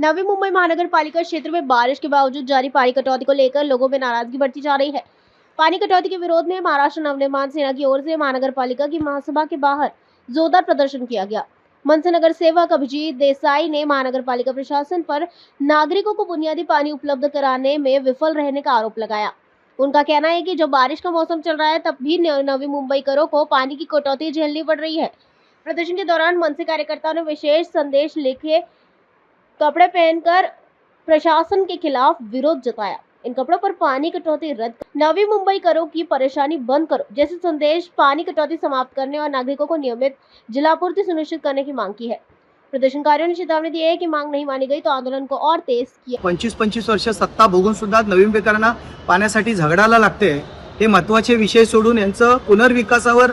नवी मुंबई महानगर पालिका क्षेत्र में बारिश के बावजूद जारी पानी कटौती को लेकर लोगों में नाराजगी बढ़ती जा रही है। पानी कटौती के विरोध में महाराष्ट्र नवनिर्माण सेना की ओर से महानगर पालिका की महासभा के बाहर जोरदार प्रदर्शन किया गया। मनसे नगर सेवक अभिजीत देसाई ने महानगर पालिका प्रशासन पर नागरिकों को बुनियादी पानी उपलब्ध कराने में विफल रहने का आरोप लगाया। उनका कहना है कि जब बारिश का मौसम चल रहा है तब भी नवी मुंबईकरों को पानी की कटौती झेलनी पड़ रही है। प्रदर्शन के दौरान मनसे कार्यकर्ताओं ने विशेष संदेश लिखे कपड़े पहनकर प्रशासन के खिलाफ विरोध जताया। इन कपड़ों पर पानी कटौती रद्द, नवी मुंबई करो की परेशानी बंद करो जैसे संदेश पानी कटौती समाप्त करने और नागरिकों को नियमित जलापूर्ति सुनिश्चित करने की मांग की है। प्रदर्शनकारियों ने चेतावनी दी है कि मांग नहीं मानी गई तो आंदोलन को और तेज किया। 25-25 वर्ष सत्ता भोगून सुद्धा नवी मुंबईकरांना पाण्यासाठी झगडायला लागते। हे महत्त्वाचे विषय सोडून यांचं पुनर्विकासावर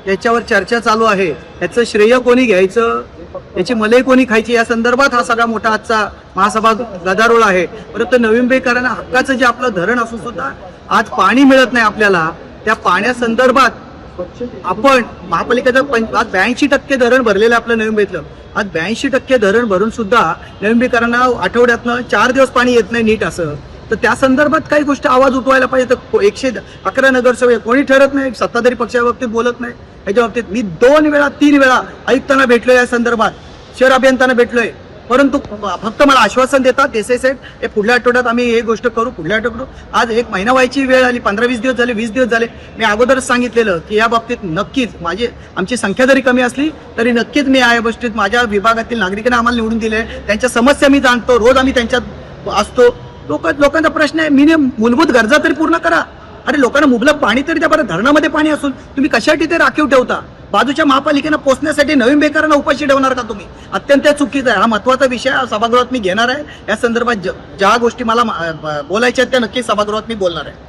याच्यावर चर्चा चालू आहे। याचं श्रेय कोणी घ्यायचं, याची मलई कोणी खायची, या संदर्भात हा सगळा मोठा आजचा महासभा गदारोळ आहे। परंतु नवी मुंबईकरांना हक्काचं जे आपलं धरण असून सुद्धा आज पाणी मिळत नाही आपल्याला, त्या पाण्यासंदर्भात आपण महापालिकेचं 82% धरण भरलेलं आपलं नवी मुंबईतलं। आज 82% धरण भरून सुद्धा नवी मुंबईकरांना आठवड्यातनं 4 दिवस पाणी येत नाही नीट असं, तर त्या संदर्भात काही गोष्टी आवाज उठवायला पाहिजे। तर 111 नगरसेवक कोणी ठरत नाही, सत्ताधारी पक्षाच्या बाबतीत बोलत नाही। याच्या बाबतीत मी 2 वेळा 3 वेळा आयुक्तांना भेटलोय, या संदर्भात शहर अभियंत्यांना भेटलोय, परंतु फक्त मला आश्वासन देतात देसाई साहेब हे पुढल्या आठवड्यात आम्ही हे गोष्ट करू, पुढल्या आठवड्यात। आज 1 महिना व्हायची वेळ आली, 15-20 दिवस झाले, 20 दिवस झाले। मी अगोदरच सांगितलेलं की या बाबतीत नक्कीच आमची संख्या जरी कमी असली तरी नक्कीच मी या बाबतीत माझ्या विभागातील नागरिकांना आम्हाला निवडून दिले, त्यांच्या समस्या मी जाणतो, रोज आम्ही त्यांच्यात असतो। लोकांचा प्रश्न आहे, मूलभूत गरजा तरी पूर्ण करा। अरे लोकांना मुबलक पाणी तरी द्या। बरं धरणामध्ये पाणी असून तुम्ही कशासाठी ते राखीव ठेवता? बाजूच्या महापालिकेनं पोचण्यासाठी नवी मुंबईकरांना उपाशी ठेवणार का तुम्ही? अत्यंत चुकीचं आहे। हा महत्त्वाचा विषय सभागृहात मी घेणार आहे। या संदर्भात ज्या गोष्टी मला बोलायच्या आहेत त्या नक्की सभागृहात मी बोलणार आहे।